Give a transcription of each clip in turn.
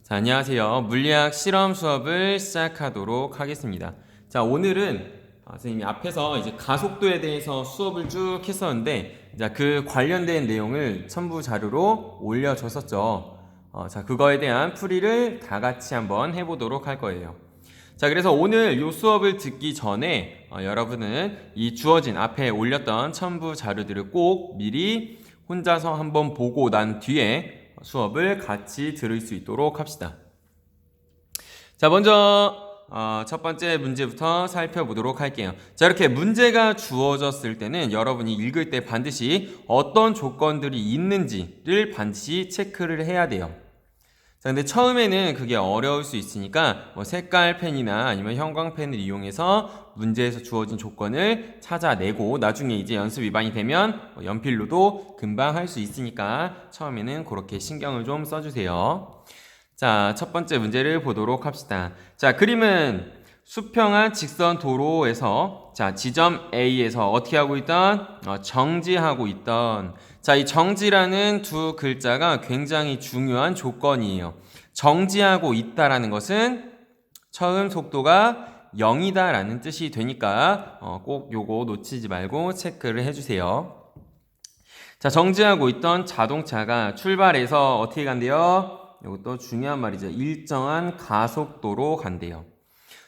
자, 안녕하세요. 물리학 실험 수업을 시작하도록 하겠습니다. 자, 오늘은 선생님이 앞에서 이제 가속도에 대해서 수업을 쭉 했었는데, 자, 그 관련된 내용을 첨부 자료로 올려줬었죠. 자, 그거에 대한 풀이를 다 같이 한번 해보도록 할 거예요. 자, 그래서 오늘 이 수업을 듣기 전에 여러분은 이 주어진 앞에 올렸던 첨부 자료들을 꼭 미리 혼자서 한번 보고 난 뒤에 수업을 같이 들을 수 있도록 합시다. 자, 먼저 첫 번째 문제부터 살펴보도록 할게요. 자, 이렇게 문제가 주어졌을 때는 여러분이 읽을 때 반드시 어떤 조건들이 있는지를 반드시 체크를 해야 돼요. 자, 근데 처음에는 그게 어려울 수 있으니까 뭐 색깔 펜이나 아니면 형광펜을 이용해서 문제에서 주어진 조건을 찾아내고 나중에 이제 연습이 많이 되면 연필로도 금방 할 수 있으니까 처음에는 그렇게 신경을 좀 써주세요. 자, 첫 번째 문제를 보도록 합시다. 자, 그림은 수평한 직선 도로에서 자, 지점 A에서 어떻게 하고 있던? 정지하고 있던. 자, 이 정지라는 두 글자가 굉장히 중요한 조건이에요. 정지하고 있다라는 것은 처음 속도가 0이다 라는 뜻이 되니까 꼭 요거 놓치지 말고 체크를 해주세요. 자, 정지하고 있던 자동차가 출발해서 어떻게 간대요? 이것도 중요한 말이죠. 일정한 가속도로 간대요.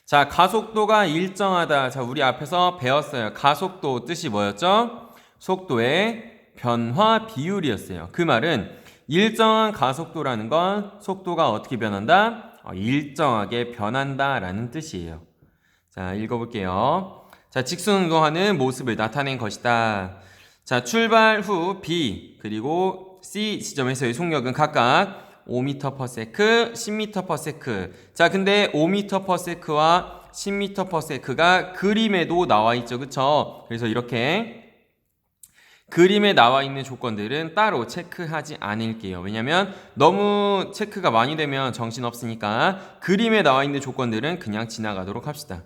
자, 가속도가 일정하다. 자, 우리 앞에서 배웠어요. 가속도 뜻이 뭐였죠? 속도의 변화 비율이었어요. 그 말은 일정한 가속도라는 건 속도가 어떻게 변한다? 일정하게 변한다 라는 뜻이에요. 자, 읽어볼게요. 자, 직선운동하는 모습을 나타낸 것이다. 자, 출발 후 B 그리고 C 지점에서의 속력은 각각 5m/s, 10m/s. 자, 근데 5m/s와 10m/s가 그림에도 나와 있죠. 그쵸? 그래서 이렇게 그림에 나와 있는 조건들은 따로 체크하지 않을게요. 왜냐면 너무 체크가 많이 되면 정신없으니까 그림에 나와 있는 조건들은 그냥 지나가도록 합시다.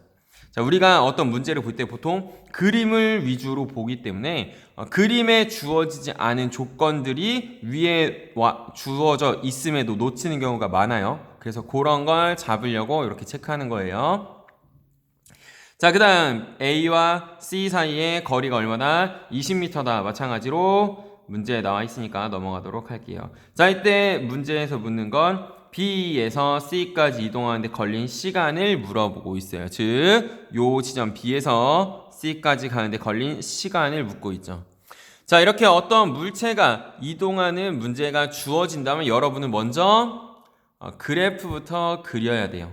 자, 우리가 어떤 문제를 볼 때 보통 그림을 위주로 보기 때문에 그림에 주어지지 않은 조건들이 위에 주어져 있음에도 놓치는 경우가 많아요. 그래서 그런 걸 잡으려고 이렇게 체크하는 거예요. 자, 그 다음 A와 C 사이의 거리가 얼마나? 20m다. 마찬가지로 문제에 나와 있으니까 넘어가도록 할게요. 자, 이때 문제에서 묻는 건 B에서 C까지 이동하는데 걸린 시간을 물어보고 있어요. 즉, 요 지점 B에서 C까지 가는데 걸린 시간을 묻고 있죠. 자, 이렇게 어떤 물체가 이동하는 문제가 주어진다면 여러분은 먼저 그래프부터 그려야 돼요.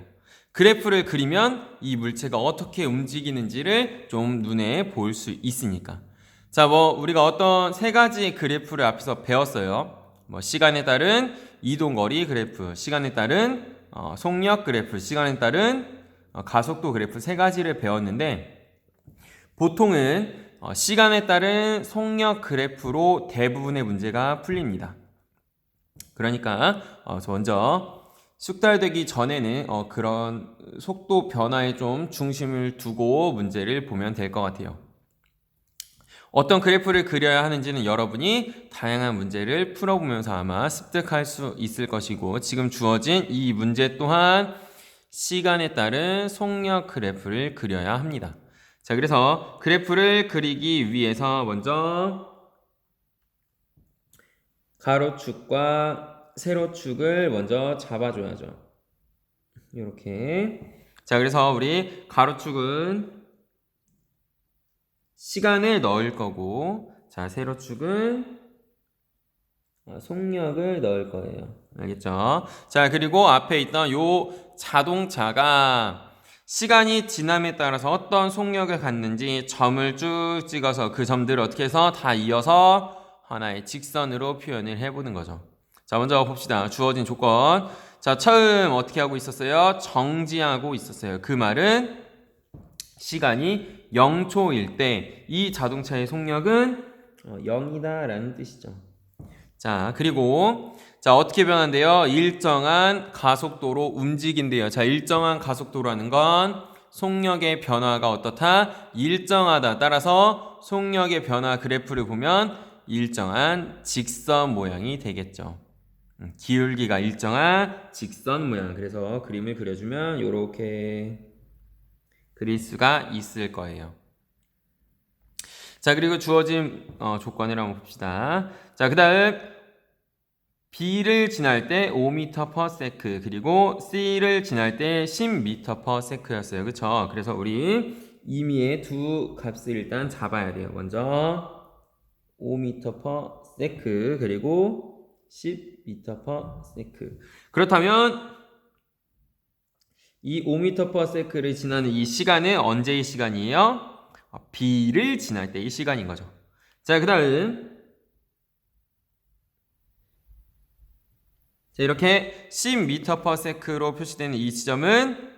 그래프를 그리면 이 물체가 어떻게 움직이는지를 좀 눈에 볼 수 있으니까. 자, 우리가 어떤 세 가지 그래프를 앞에서 배웠어요. 시간에 따른 이동거리 그래프, 시간에 따른 속력 그래프, 시간에 따른 가속도 그래프 세 가지를 배웠는데 보통은 시간에 따른 속력 그래프로 대부분의 문제가 풀립니다. 그러니까 먼저 숙달되기 전에는 그런 속도 변화에 좀 중심을 두고 문제를 보면 될 것 같아요. 어떤 그래프를 그려야 하는지는 여러분이 다양한 문제를 풀어보면서 아마 습득할 수 있을 것이고 지금 주어진 이 문제 또한 시간에 따른 속력 그래프를 그려야 합니다. 자, 그래서 그래프를 그리기 위해서 먼저 가로축과 세로축을 먼저 잡아줘야죠. 이렇게. 자, 그래서 우리 가로축은 시간을 넣을 거고, 자, 세로축은 속력을 넣을 거예요. 알겠죠? 자, 그리고 앞에 있던 요 자동차가 시간이 지남에 따라서 어떤 속력을 갖는지 점을 쭉 찍어서 그 점들을 어떻게 해서 다 이어서 하나의 직선으로 표현을 해보는 거죠. 자, 먼저 봅시다. 주어진 조건. 자, 처음 어떻게 하고 있었어요? 정지하고 있었어요. 그 말은 시간이 0초일 때 이 자동차의 속력은 0이다 라는 뜻이죠. 자, 그리고 자, 어떻게 변한대요? 일정한 가속도로 움직인대요. 자, 일정한 가속도라는 건 속력의 변화가 어떻다? 일정하다. 따라서 속력의 변화 그래프를 보면 일정한 직선 모양이 되겠죠. 기울기가 일정한 직선 모양. 그래서 그림을 그려주면 이렇게 그릴 수가 있을 거예요. 자, 그리고 주어진 조건을 한번 봅시다. 자, 그 다음 B를 지날 때 5m/s 그리고 C를 지날 때 10m/s였어요. 그쵸? 그래서 우리 임의의 두 값을 일단 잡아야 돼요. 먼저 5m/s 그리고 10m/s. 그렇다면 이 5m/s를 지나는 이 시간은 언제의 시간이에요? B를 지날 때의 시간인 거죠. 자, 그 다음 자, 이렇게 10m/s로 표시되는 이 지점은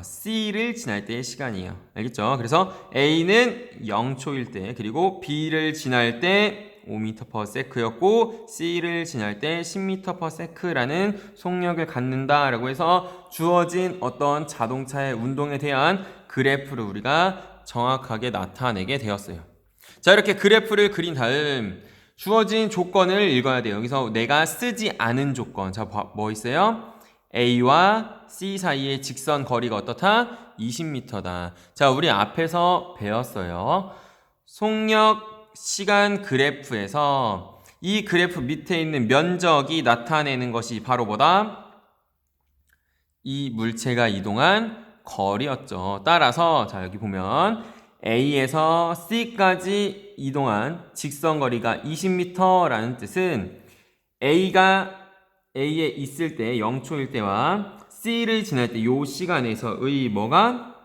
C를 지날 때의 시간이에요. 알겠죠? 그래서 A는 0초일 때, 그리고 B를 지날 때 5m/s였고 C를 지날 때 10m/s라는 속력을 갖는다라고 해서 주어진 어떤 자동차의 운동에 대한 그래프를 우리가 정확하게 나타내게 되었어요. 자, 이렇게 그래프를 그린 다음 주어진 조건을 읽어야 돼요. 여기서 내가 쓰지 않은 조건. 자, 뭐 있어요? A와 C 사이의 직선 거리가 어떻다? 20m다. 자, 우리 앞에서 배웠어요. 속력 시간 그래프에서 이 그래프 밑에 있는 면적이 나타내는 것이 바로 뭐다? 이 물체가 이동한 거리였죠. 따라서 자, 여기 보면 A에서 C까지 이동한 직선거리가 20m라는 뜻은 A에 있을 때 0초일 때와 C를 지날 때 요 시간에서의 뭐가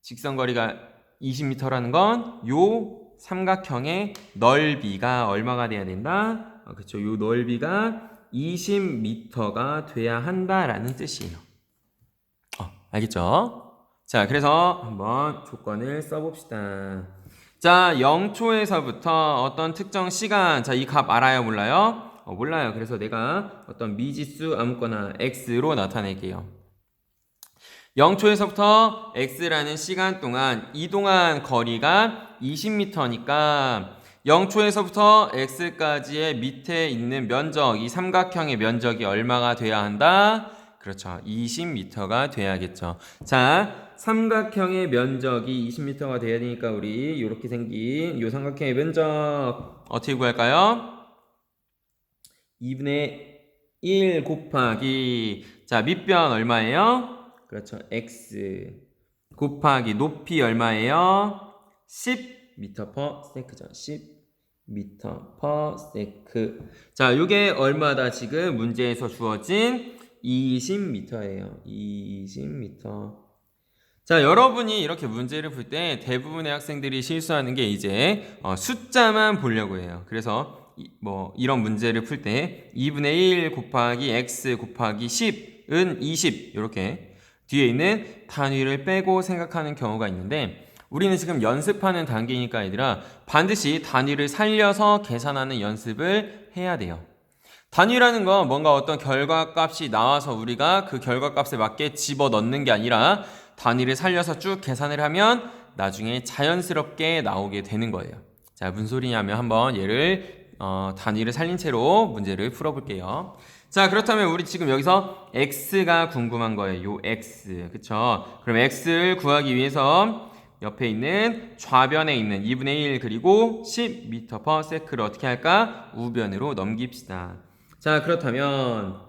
직선거리가 20m라는 건 요 삼각형의 넓이가 얼마가 돼야 된다? 그렇죠. 요 넓이가 20m가 돼야 한다라는 뜻이에요. 알겠죠? 자, 그래서 한번 조건을 써봅시다. 자, 0초에서부터 어떤 특정 시간, 자, 이 값 알아요? 몰라요? 몰라요. 그래서 내가 어떤 미지수 아무거나 x로 나타낼게요. 0초에서부터 x라는 시간 동안 이동한 거리가 20m니까 0초에서부터 x까지의 밑에 있는 면적, 이 삼각형의 면적이 얼마가 돼야 한다? 그렇죠. 20m가 돼야겠죠. 자, 삼각형의 면적이 20m가 돼야 되니까 우리 이렇게 생긴 이 삼각형의 면적 어떻게 구할까요? 2분의 1 곱하기 자, 밑변 얼마예요? 그렇죠. x 곱하기 높이 얼마예요? 10m/s죠. 10m/s. 자, 이게 얼마다 지금 문제에서 주어진 20m예요. 20m. 자, 여러분이 이렇게 문제를 풀 때 대부분의 학생들이 실수하는 게 이제 숫자만 보려고 해요. 그래서 이런 문제를 풀 때 2분의 1 곱하기 x 곱하기 10은 20 이렇게 뒤에 있는 단위를 빼고 생각하는 경우가 있는데 우리는 지금 연습하는 단계니까 얘들아 반드시 단위를 살려서 계산하는 연습을 해야 돼요. 단위라는 건 뭔가 어떤 결과값이 나와서 우리가 그 결과값에 맞게 집어넣는 게 아니라 단위를 살려서 쭉 계산을 하면 나중에 자연스럽게 나오게 되는 거예요. 자, 무슨 소리냐면 한번 얘를 단위를 살린 채로 문제를 풀어볼게요. 자, 그렇다면 우리 지금 여기서 x가 궁금한 거예요. 요 x, 그쵸? 그럼 x를 구하기 위해서 옆에 있는 좌변에 있는 2분의 1 그리고 10m/s를 어떻게 할까? 우변으로 넘깁시다. 자, 그렇다면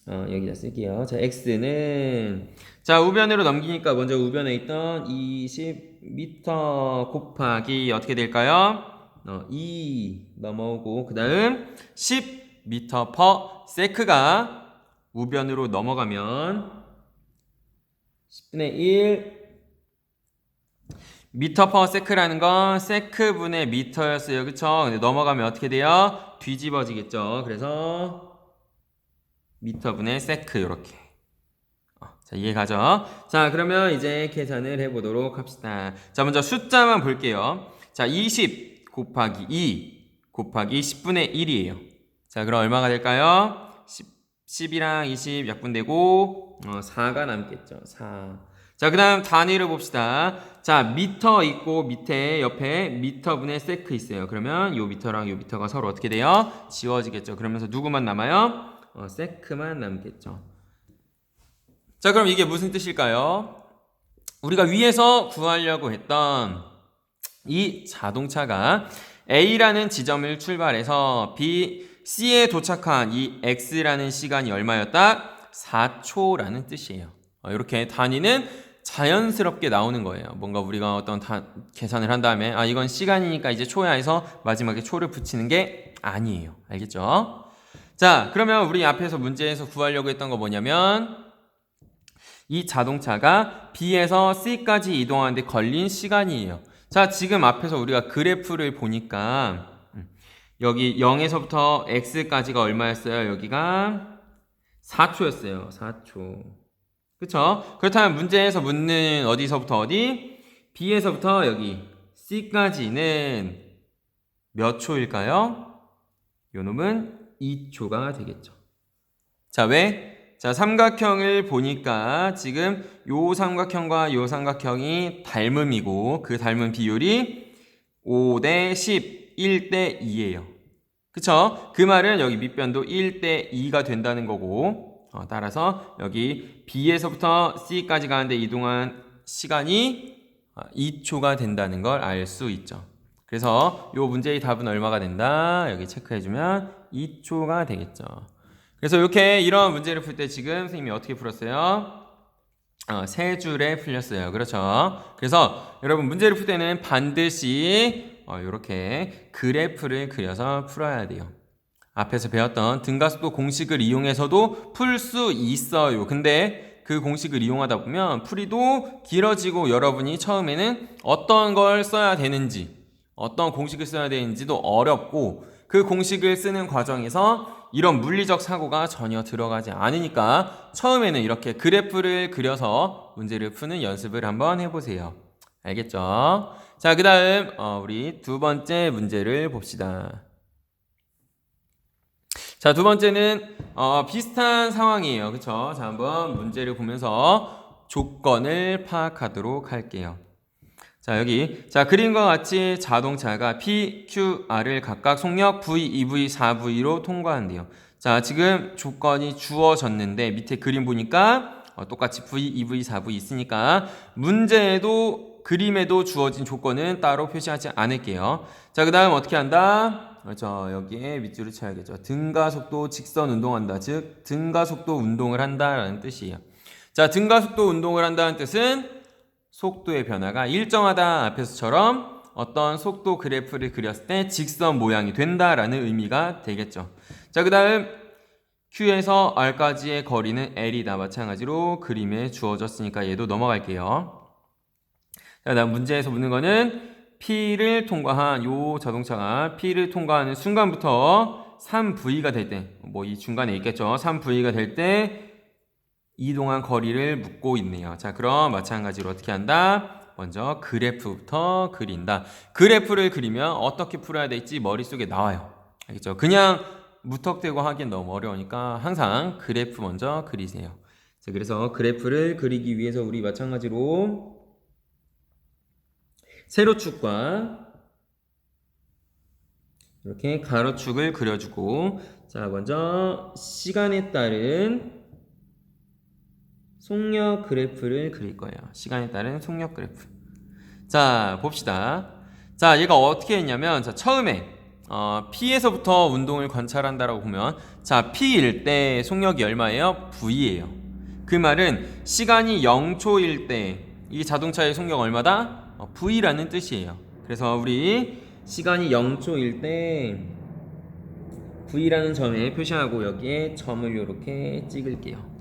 여기다 쓸게요. 자, x는 자, 우변으로 넘기니까 먼저 우변에 있던 20m 곱하기 어떻게 될까요? 2 넘어오고 그 다음 10m/s가 우변으로 넘어가면 10분의 1 미터/s라는 건 세크분의 미터였어요. 그쵸? 근데 넘어가면 어떻게 돼요? 뒤집어지겠죠. 그래서 미터분의 세크 이렇게. 자, 이해가죠? 자, 그러면 이제 계산을 해보도록 합시다. 자, 먼저 숫자만 볼게요. 자, 20 곱하기 2 곱하기 10분의 1이에요. 자, 그럼 얼마가 될까요? 10이랑 20 약분되고 4가 남겠죠. 4. 자, 그 다음 단위를 봅시다. 자, 미터 있고 밑에 옆에 미터분의 세크 있어요. 그러면 요 미터랑 요 미터가 서로 어떻게 돼요? 지워지겠죠. 그러면서 누구만 남아요? 세크만 남겠죠. 자, 그럼 이게 무슨 뜻일까요? 우리가 위에서 구하려고 했던 이 자동차가 A라는 지점을 출발해서 C에 도착한 이 X라는 시간이 얼마였다? 4초라는 뜻이에요. 이렇게 단위는 자연스럽게 나오는 거예요. 뭔가 우리가 어떤 계산을 한 다음에 이건 시간이니까 이제 초야 해서 마지막에 초를 붙이는 게 아니에요. 알겠죠? 자, 그러면 우리 앞에서 문제에서 구하려고 했던 거 뭐냐면 이 자동차가 B에서 C까지 이동하는데 걸린 시간이에요. 자, 지금 앞에서 우리가 그래프를 보니까 여기 0에서부터 X까지가 얼마였어요? 여기가 4초였어요. 4초. 그쵸? 그렇다면 문제에서 묻는 어디서부터 어디? B에서부터 여기 C까지는 몇 초일까요? 요 놈은 2초가 되겠죠. 자, 왜? 자, 삼각형을 보니까 지금 요 삼각형과 요 삼각형이 닮음이고 그 닮은 비율이 5대 10, 1대 2예요. 그쵸? 그 말은 여기 밑변도 1대 2가 된다는 거고 따라서 여기 B에서부터 C까지 가는데 이동한 시간이 2초가 된다는 걸 알 수 있죠. 그래서 요 문제의 답은 얼마가 된다? 여기 체크해주면 2초가 되겠죠. 그래서 이렇게 이런 문제를 풀 때 지금 선생님이 어떻게 풀었어요? 세 줄에 풀렸어요. 그렇죠? 그래서 여러분 문제를 풀 때는 반드시 이렇게 그래프를 그려서 풀어야 돼요. 앞에서 배웠던 등가속도 공식을 이용해서도 풀 수 있어요. 근데 그 공식을 이용하다 보면 풀이도 길어지고 여러분이 처음에는 어떤 걸 써야 되는지 어떤 공식을 써야 되는지도 어렵고 그 공식을 쓰는 과정에서 이런 물리적 사고가 전혀 들어가지 않으니까 처음에는 이렇게 그래프를 그려서 문제를 푸는 연습을 한번 해보세요. 알겠죠? 자, 그 다음 우리 두 번째 문제를 봅시다. 자, 두 번째는 비슷한 상황이에요. 그쵸? 자, 한번 문제를 보면서 조건을 파악하도록 할게요. 자, 여기 그림과 같이 자동차가 P, Q, R을 각각 속력 V, EV, 4V로 통과한대요. 자, 지금 조건이 주어졌는데 밑에 그림 보니까 똑같이 V, EV, 4V 있으니까 문제에도 그림에도 주어진 조건은 따로 표시하지 않을게요. 자, 그 다음 어떻게 한다? 그렇죠. 여기에 밑줄을 쳐야겠죠. 등가속도 직선 운동한다. 즉 등가속도 운동을 한다라는 뜻이에요. 자, 등가속도 운동을 한다는 뜻은 속도의 변화가 일정하다 앞에서처럼 어떤 속도 그래프를 그렸을 때 직선 모양이 된다라는 의미가 되겠죠. 자, 그 다음 Q에서 R까지의 거리는 L이다. 마찬가지로 그림에 주어졌으니까 얘도 넘어갈게요. 자, 다음 문제에서 묻는 거는 P를 통과한 요 자동차가 P를 통과하는 순간부터 3V가 될 때, 뭐 이 중간에 있겠죠. 3V가 될 때 이동한 거리를 묻고 있네요. 자, 그럼 마찬가지로 어떻게 한다? 먼저 그래프부터 그린다. 그래프를 그리면 어떻게 풀어야 될지 머릿속에 나와요. 알겠죠? 그냥 무턱대고 하기엔 너무 어려우니까 항상 그래프 먼저 그리세요. 자, 그래서 그래프를 그리기 위해서 우리 마찬가지로 세로축과 이렇게 가로축을 그려주고, 자, 먼저 시간에 따른 속력 그래프를 그릴 거예요. 시간에 따른 속력 그래프. 자, 봅시다. 자, 얘가 어떻게 했냐면, 자, 처음에 P에서부터 운동을 관찰한다라고 보면, 자, P일 때 속력이 얼마예요? V예요. 그 말은 시간이 0초일 때 이 자동차의 속력 얼마다? V라는 뜻이에요. 그래서 우리 시간이 0초일 때 V라는 점에 표시하고 여기에 점을 이렇게 찍을게요.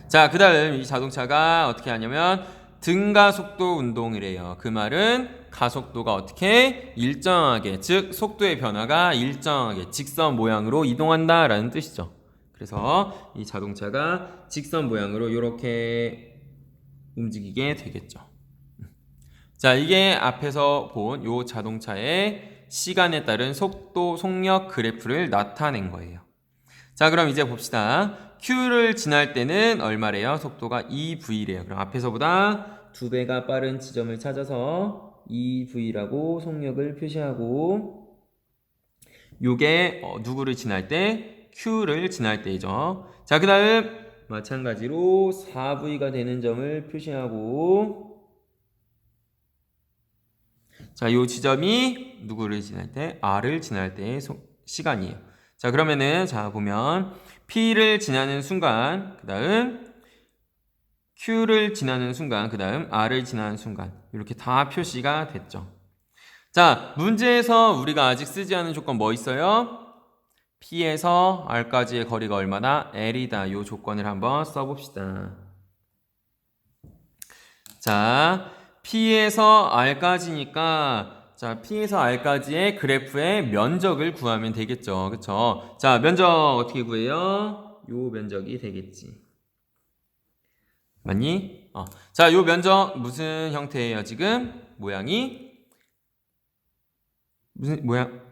자, 그 다음 이 자동차가 어떻게 하냐면 등가속도 운동을 해요. 그 말은 가속도가 어떻게 일정하게, 즉 속도의 변화가 일정하게 직선 모양으로 이동한다 라는 뜻이죠. 그래서 이 자동차가 직선 모양으로 이렇게 움직이게 되겠죠. 자, 이게 앞에서 본 요 자동차의 시간에 따른 속도 속력 그래프를 나타낸 거예요. 자, 그럼 이제 봅시다. Q를 지날 때는 얼마래요? 속도가 2V래요. 그럼 앞에서보다 2배가 빠른 지점을 찾아서 2V라고 속력을 표시하고, 요게 누구를 지날 때? Q를 지날 때이죠. 자, 그 다음 마찬가지로 4V가 되는 점을 표시하고, 자, 요 지점이 누구를 지날 때? R을 지날 때의 시간이에요. 자, 그러면은 자 보면 P를 지나는 순간, 그 다음 Q를 지나는 순간, 그 다음 R을 지나는 순간, 이렇게 다 표시가 됐죠. 자, 문제에서 우리가 아직 쓰지 않은 조건 뭐 있어요? P에서 R까지의 거리가 얼마나? L이다. 요 조건을 한번 써봅시다. 자, P에서 R까지니까, 자, P에서 R까지의 그래프의 면적을 구하면 되겠죠. 그쵸? 자, 면적 어떻게 구해요? 요 면적이 되겠지. 맞니? 자, 요 면적 무슨 형태예요, 지금? 모양이? 무슨 모양?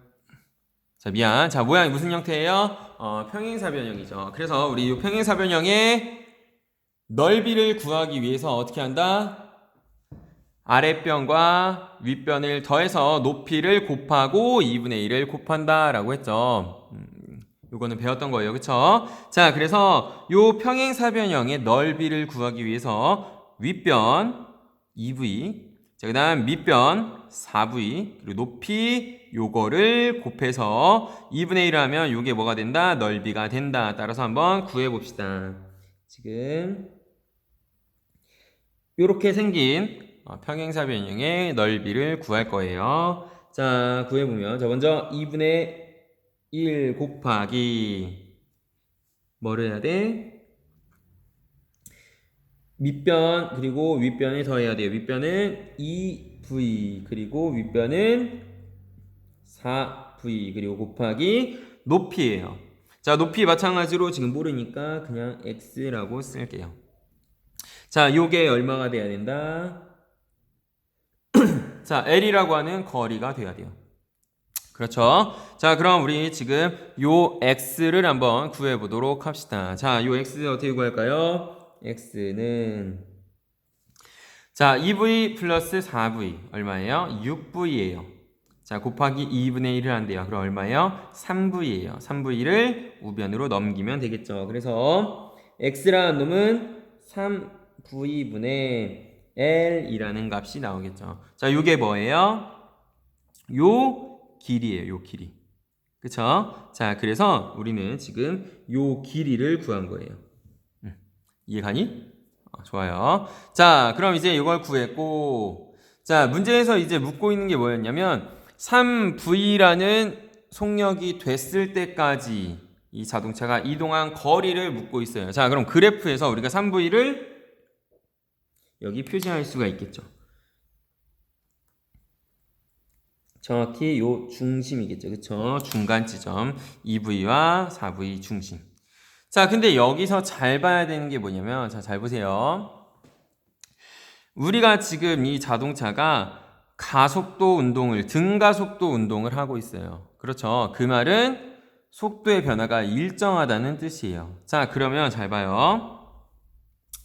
자, 미안. 자, 모양이 무슨 형태예요? 평행사변형이죠. 그래서 우리 요 평행사변형의 넓이를 구하기 위해서 어떻게 한다? 아랫변과 윗변을 더해서 높이를 곱하고 2분의 1을 곱한다 라고 했죠. 요거는 배웠던 거예요. 그쵸? 자, 그래서 요 평행사변형의 넓이를 구하기 위해서 윗변 2v, 자, 그 다음 밑변 4v, 그리고 높이 요거를 곱해서 2분의 1을 하면 요게 뭐가 된다? 넓이가 된다. 따라서 한번 구해봅시다. 지금 요렇게 생긴 평행사변형의 넓이를 구할 거예요. 자, 구해보면, 자, 먼저 2분의 1 곱하기 뭐를 해야 돼? 밑변 그리고 윗변을 더해야 돼요. 윗변은 2v 그리고 윗변은 4v 그리고 곱하기 높이에요. 자, 높이 마찬가지로 지금 모르니까 그냥 x라고 쓸게요. 자, 요게 얼마가 돼야 된다? 자, L이라고 하는 거리가 돼야 돼요. 그렇죠? 자, 그럼 우리 지금 요 X를 한번 구해보도록 합시다. 자, 요 X 어떻게 구할까요? X는 자, 2V 플러스 4V 얼마예요? 6V예요. 자, 곱하기 2분의 1을 한대요. 그럼 얼마예요? 3V예요. 3V를 우변으로 넘기면 되겠죠. 그래서 X라는 놈은 3V분의 L이라는 값이 나오겠죠. 자, 요게 뭐예요? 요 길이에요. 요 길이. 그쵸? 자, 그래서 우리는 지금 요 길이를 구한 거예요. 이해가니? 좋아요. 자, 그럼 이제 이걸 구했고, 자, 문제에서 이제 묻고 있는 게 뭐였냐면, 3V라는 속력이 됐을 때까지 이 자동차가 이동한 거리를 묻고 있어요. 자, 그럼 그래프에서 우리가 3V를 여기 표시할 수가 있겠죠. 정확히 요 중심이겠죠. 그쵸? 중간 지점 2V와 4V 중심. 자, 근데 여기서 잘 봐야 되는 게 뭐냐면, 자, 잘 보세요. 우리가 지금 이 자동차가 가속도 운동을, 등가속도 운동을 하고 있어요. 그렇죠? 그 말은 속도의 변화가 일정하다는 뜻이에요. 자, 그러면 잘 봐요.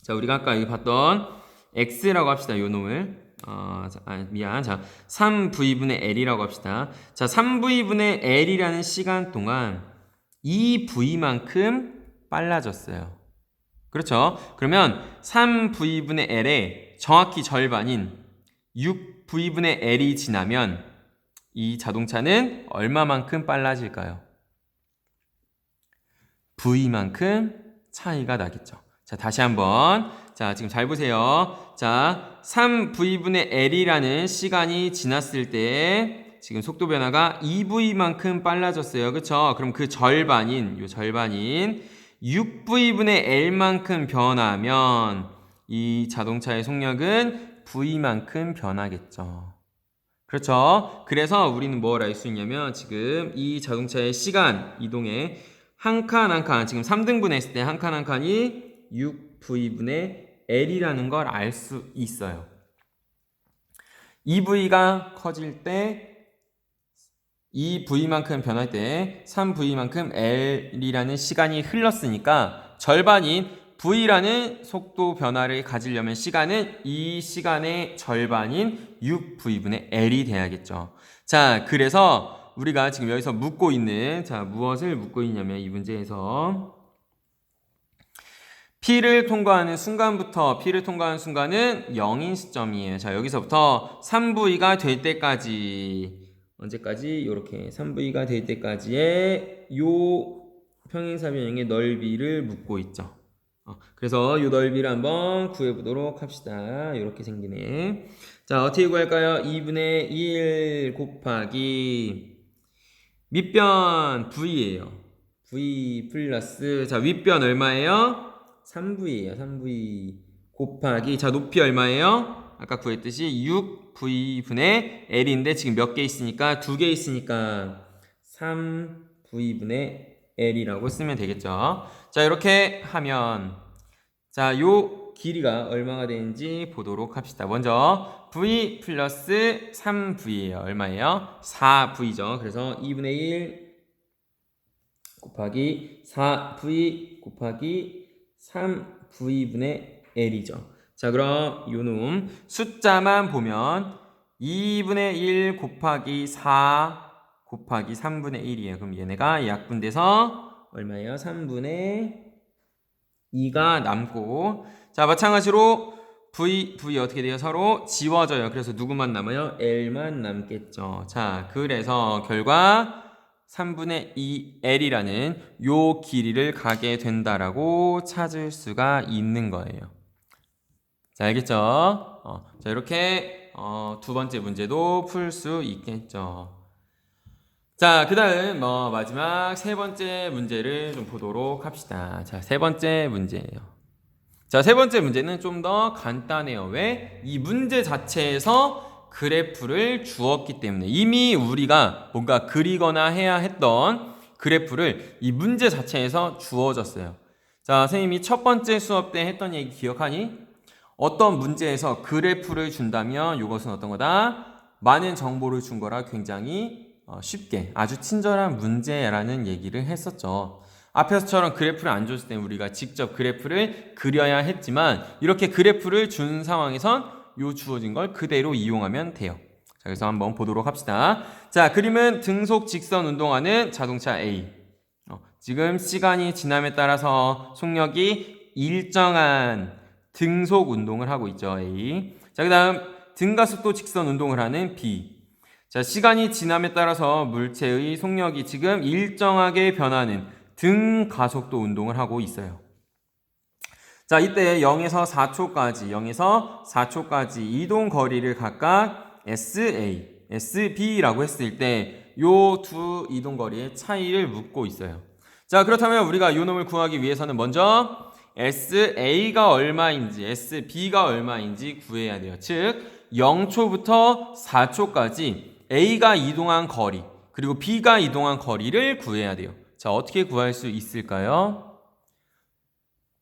자, 우리가 아까 여기 봤던 X라고 합시다. 요 놈을. 미안. 자, 3V분의 L이라고 합시다. 자, 3V분의 L이라는 시간 동안 2V만큼 빨라졌어요. 그렇죠? 그러면 3V분의 L의 정확히 절반인 6V분의 L이 지나면 이 자동차는 얼마만큼 빨라질까요? V만큼 차이가 나겠죠. 자, 다시 한번. 자, 지금 잘 보세요. 자, 3V분의 L이라는 시간이 지났을 때 지금 속도 변화가 2V만큼 빨라졌어요. 그쵸? 그럼 그 절반인, 요 절반인 6V분의 L만큼 변하면 이 자동차의 속력은 V만큼 변하겠죠. 그렇죠? 그래서 우리는 뭘 알 수 있냐면 지금 이 자동차의 시간 이동에 한 칸 한 칸, 지금 3등분 했을 때 한 칸 한 칸이 6V분의 L이라는 걸 알 수 있어요. 2V가 커질 때 이 V만큼 변할 때 3V만큼 L이라는 시간이 흘렀으니까 절반인 V라는 속도 변화를 가지려면 시간은 이 시간의 절반인 6V분의 L이 돼야겠죠. 자, 그래서 우리가 지금 여기서 묻고 있는, 자, 무엇을 묻고 있냐면 이 문제에서 P를 통과하는 순간부터 P를 통과하는 순간은 0인 시점이에요. 자, 여기서부터 3V가 될 때까지 언제까지? 이렇게 3V가 될 때까지의 요 평행사변형의 넓이를 묻고 있죠. 그래서 요 넓이를 한번 구해보도록 합시다. 이렇게 생기네. 자, 어떻게 구할까요? 2분의 1 곱하기 밑변 V예요. V 플러스, 자, 윗변 얼마예요? 3V예요. 3V 곱하기, 자, 높이 얼마예요? 아까 구했듯이 6V분의 L인데 지금 몇 개 있으니까 2개 있으니까 3V분의 L이라고 쓰면 되겠죠. 자, 이렇게 하면, 자, 요 길이가 얼마가 되는지 보도록 합시다. 먼저 V 플러스 3V예요. 얼마예요? 4V죠. 그래서 2분의 1 곱하기 4V 곱하기 3V분의 L이죠. 자, 그럼 요놈 숫자만 보면 2분의 1 곱하기 4 곱하기 3분의 1이에요. 그럼 얘네가 약분돼서 얼마예요? 3분의 2가 남고, 자, 마찬가지로 V 어떻게 돼요? 서로 지워져요. 그래서 누구만 남아요? L만 남겠죠. 자, 그래서 결과 3분의 2 L이라는 요 길이를 가게 된다라고 찾을 수가 있는 거예요. 자, 알겠죠? 자, 이렇게 두 번째 문제도 풀 수 있겠죠. 자, 그 다음 마지막 세 번째 문제를 좀 보도록 합시다. 자, 세 번째 문제예요. 자, 세 번째 문제는 좀 더 간단해요. 왜? 이 문제 자체에서 그래프를 주었기 때문에 이미 우리가 뭔가 그리거나 해야 했던 그래프를 이 문제 자체에서 주어졌어요. 자, 선생님이 첫 번째 수업 때 했던 얘기 기억하니? 어떤 문제에서 그래프를 준다면 이것은 어떤 거다? 많은 정보를 준 거라 굉장히 쉽게 아주 친절한 문제라는 얘기를 했었죠. 앞에서처럼 그래프를 안 줬을 때 우리가 직접 그래프를 그려야 했지만 이렇게 그래프를 준 상황에선 요 주어진 걸 그대로 이용하면 돼요. 자, 그래서 한번 보도록 합시다. 자, 그림은 등속 직선 운동하는 자동차 A. 지금 시간이 지남에 따라서 속력이 일정한 등속 운동을 하고 있죠. A. 자, 그 다음 등가속도 직선 운동을 하는 B. 자, 시간이 지남에 따라서 물체의 속력이 지금 일정하게 변하는 등가속도 운동을 하고 있어요. 자, 이때 0에서 4초까지 이동 거리를 각각 SA, SB라고 했을 때 요 두 이동 거리의 차이를 묻고 있어요. 자, 그렇다면 우리가 요 놈을 구하기 위해서는 먼저 SA가 얼마인지, SB가 얼마인지 구해야 돼요. 즉, 0초부터 4초까지 A가 이동한 거리, 그리고 B가 이동한 거리를 구해야 돼요. 자, 어떻게 구할 수 있을까요?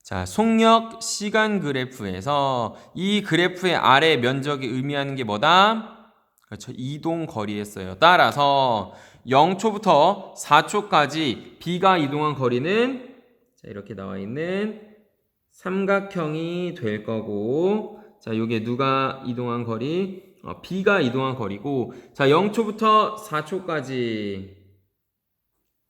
자, 속력 시간 그래프에서 이 그래프의 아래 면적이 의미하는 게 뭐다? 그렇죠. 이동 거리였어요. 따라서 0초부터 4초까지 B가 이동한 거리는, 자, 이렇게 나와 있는 삼각형이 될 거고, 자, 요게 누가 이동한 거리? B가 이동한 거리고, 자, 0초부터 4초까지,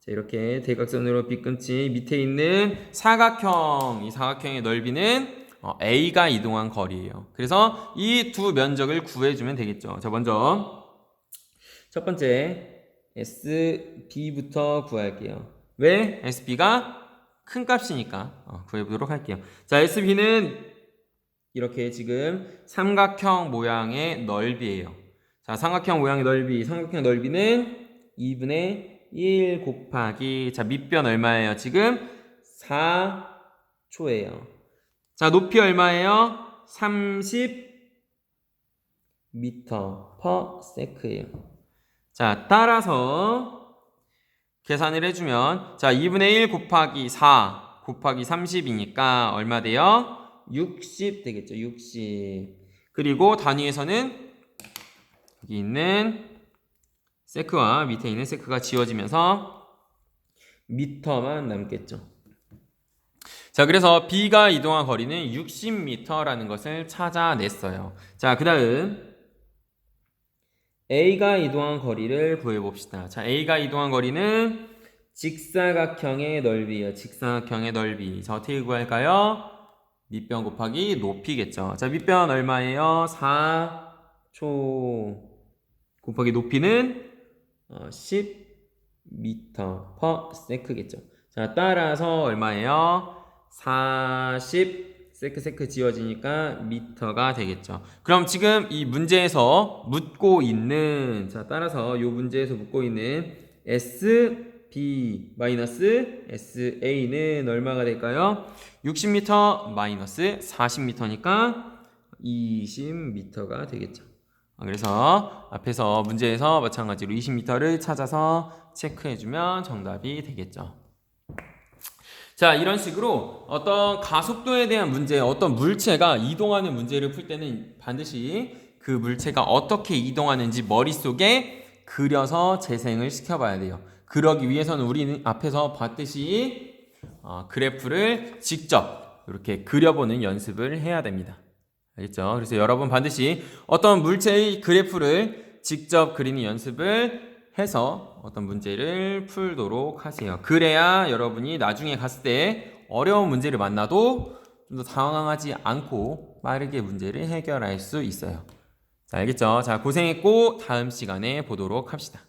자, 이렇게 대각선으로 빗금치 밑에 있는 사각형, 이 사각형의 넓이는 A가 이동한 거리예요. 그래서 이 두 면적을 구해주면 되겠죠. 자, 먼저 첫 번째 SB부터 구할게요. 왜? SB가 큰 값이니까 구해보도록 할게요. 자, SB는 이렇게 지금 삼각형 모양의 넓이에요. 자, 삼각형 모양의 넓이, 삼각형 넓이는 2분의 1 곱하기, 자, 밑변 얼마예요? 지금 4초예요. 자, 높이 얼마예요? 30m/s예요. 자, 따라서 계산을 해주면, 자, 2분의 1 곱하기 4 곱하기 30이니까 얼마 돼요? 60 되겠죠. 60. 그리고 단위에서는 여기 있는 세크와 밑에 있는 세크가 지워지면서 미터만 남겠죠. 자, 그래서 B가 이동한 거리는 60m라는 것을 찾아냈어요. 자, 그 다음 A가 이동한 거리를 구해봅시다. 자, A가 이동한 거리는 직사각형의 넓이에요. 직사각형의 넓이. 자, 어떻게 구할까요? 밑변 곱하기 높이겠죠. 자, 밑변 얼마예요? 4초 곱하기 높이는 10m/s겠죠. 자, 따라서 얼마예요? 40 세크 지워지니까 미터가 되겠죠. 그럼 지금 이 문제에서 묻고 있는, 자, 따라서 이 문제에서 묻고 있는 SB-SA는 얼마가 될까요? 60m 마이너스 40m니까 20m가 되겠죠. 그래서 앞에서 문제에서 마찬가지로 20m를 찾아서 체크해주면 정답이 되겠죠. 자, 이런 식으로 어떤 가속도에 대한 문제, 어떤 물체가 이동하는 문제를 풀 때는 반드시 그 물체가 어떻게 이동하는지 머릿속에 그려서 재생을 시켜봐야 돼요. 그러기 위해서는 우리는 앞에서 봤듯이 그래프를 직접 이렇게 그려보는 연습을 해야 됩니다. 알겠죠? 그래서 여러분 반드시 어떤 물체의 그래프를 직접 그리는 연습을 해서 어떤 문제를 풀도록 하세요. 그래야 여러분이 나중에 갔을 때 어려운 문제를 만나도 좀 더 당황하지 않고 빠르게 문제를 해결할 수 있어요. 자, 알겠죠? 자, 고생했고 다음 시간에 보도록 합시다.